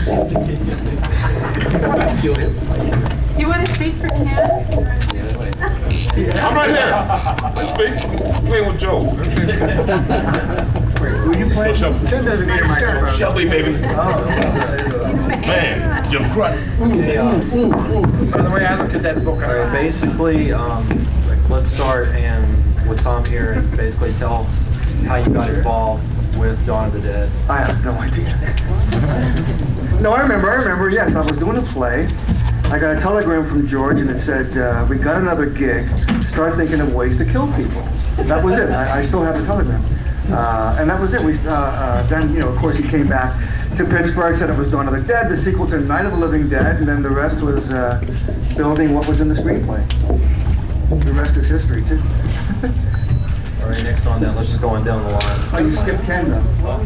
Do you want to speak for Ken? I'm right here. Let's speak. Playing with Joe. Wait, who you playing? Shelby. Ken doesn't need a microphone. Shelby, baby. Man, Jim Crut. By the way, I look at that book. Basically, let's start with Tom here and basically tell us how you got involved with Dawn of the Dead. I have no idea. No, I remember, yes, I was doing a play. I got a telegram from George and it said, we got another gig, start thinking of ways to kill people. That was it, I still have the telegram. And that was it. Then, of course, he came back to Pittsburgh, said it was Dawn of the Dead, the sequel to Night of the Living Dead, and then the rest was building what was in the screenplay. The rest is history, too. All right, next on that, let's just go on down the line. Oh, you skipped Ken, though. Well,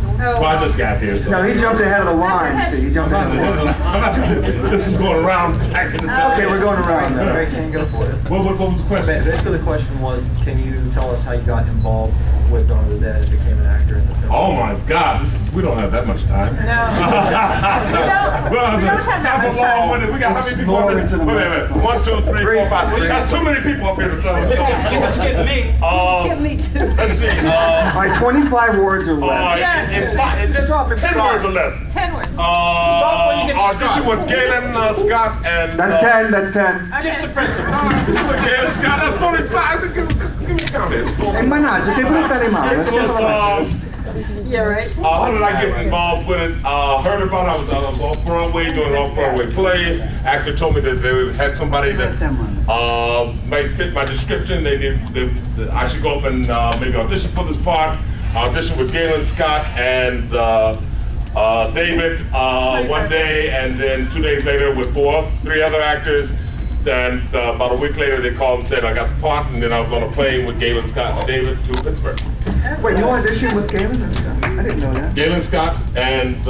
I just got here. So. No, he jumped ahead of the line, see, he jumped ahead of the line. This is going around. Okay, we're going around now. All right, Ken, go for it. What was the question? Basically, the question was, can you tell us how you got involved with Dawn of the Dead and became an actor in the film? Oh my God, we don't have that much time. No. We don't have that much time. We got how many people up here? Wait a minute. 1, 2, 3, 4, 5. We got too many people up here to tell us. Let's get me. Get me too. Let's see. All right, 25 words or less. Drop it. 10 words or less. 10 words. Audition with Galen Scott and... That's 10, that's 10. Okay. Galen Scott, that's 45. Give me a count here. Hey, manage, okay, put that in mind. Let's get to the Yeah, right. How did I get involved with it? Heard about it. I was off-Broadway doing an off-Broadway play. Actor told me that they had somebody that might fit my description. I should go up and maybe audition for this part. Audition with Galen Scott and David one day, and then 2 days later with 3 other actors. Then about a week later, they called and said I got the part, and then I was on a plane with Galen Scott and David to Pittsburgh. Wait, you auditioned with Galen and stuff? I didn't know that. Galen Scott and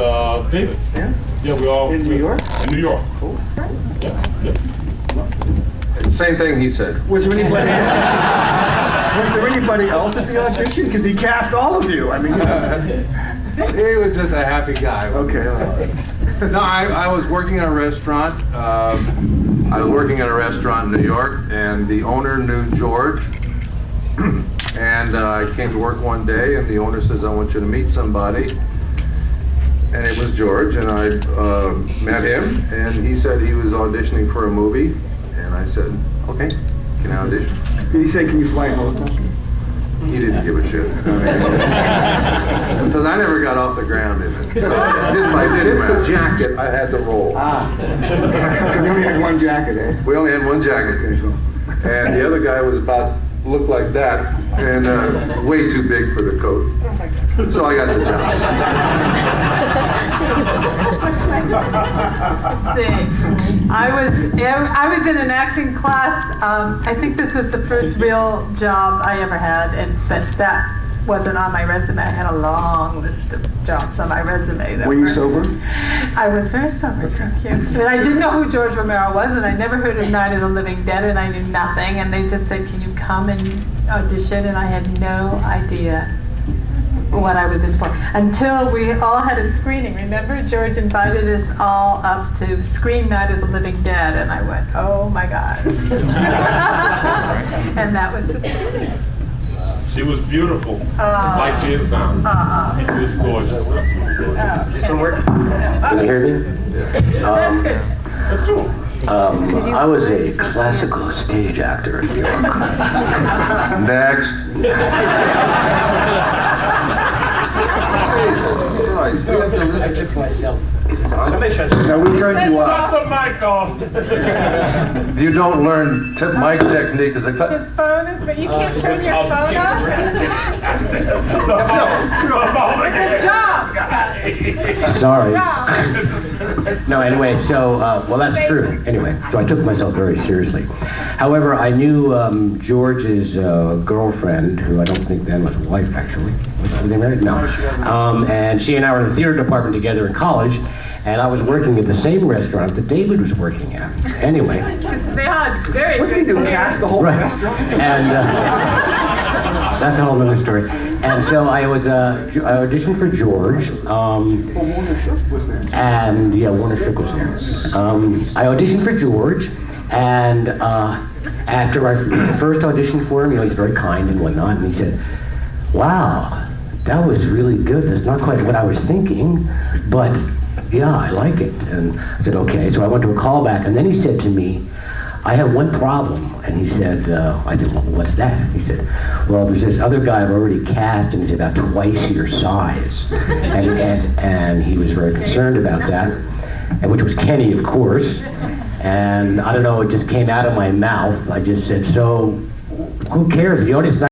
David. Yeah? Yeah, we all... In New York? In New York. Cool. Yeah. Same thing he said. Was there anybody else at the audition? Because he cast all of you. I mean, He was just a happy guy. Okay, all right. No, I was working in a restaurant. I was working in a restaurant in New York, and the owner knew George. And I came to work one day, and the owner says, "I want you to meet somebody." And it was George, and I met him, and he said he was auditioning for a movie, and I said, "Okay, can I audition?" Did he say, can you fly a helicopter? He didn't give a shit. Because I never got off the ground in it. So I did the jacket, I had the role. Ah. So you only had one jacket, eh? We only had one jacket. Okay, so. And the other guy was looked like that, and way too big for the coat. So I got the job. I was in an acting class. I think this was the first real job I ever had, and but that wasn't on my resume. I had a long list of jobs on my resume. Were you sober? I was very sober, thank you. And I didn't know who George Romero was, and I never heard of Night of the Living Dead, and I knew nothing. And they just said, "Can you come and audition?" And I had no idea what I was in for until we all had a screening. Remember, George invited us all up to screen Night of the Living Dead, and I went, "Oh my God!" And that was the beginning. She was beautiful, like she is now. She was gorgeous. This one work? Can you hear me? That's true. I was a classical stage actor in New York. Next. Now we turned you up. Stop the mic off. You don't learn mic technique as a His phone is, but you can't turn your phone off? Good job! Sorry. Job! No, anyway, so, well, that's true. Anyway, so I took myself very seriously. However, I knew George's girlfriend, who I don't think then was wife, actually. Were they married? No. And she and I were in the theater department together in college. and I was working at the same restaurant that David was working at. Anyway. They had very What did he do, cast the whole Right. restaurant? And that's a whole other story. And so I auditioned for George. Warner Shook was there. And yeah, Warner Shook was there. I auditioned for George, and after I first auditioned for him, he's very kind and whatnot, and he said, "Wow, that was really good. That's not quite what I was thinking, but yeah, I like it." And I said, "Okay." So I went to a callback, and then he said to me, "I have one problem." And he said, I said, "Well, what's that?" He said, "Well, there's this other guy I've already cast, and he's about twice your size." And he was very concerned about that, and which was Kenny, of course. And I don't know, it just came out of my mouth. I just said, "So, who cares? The audience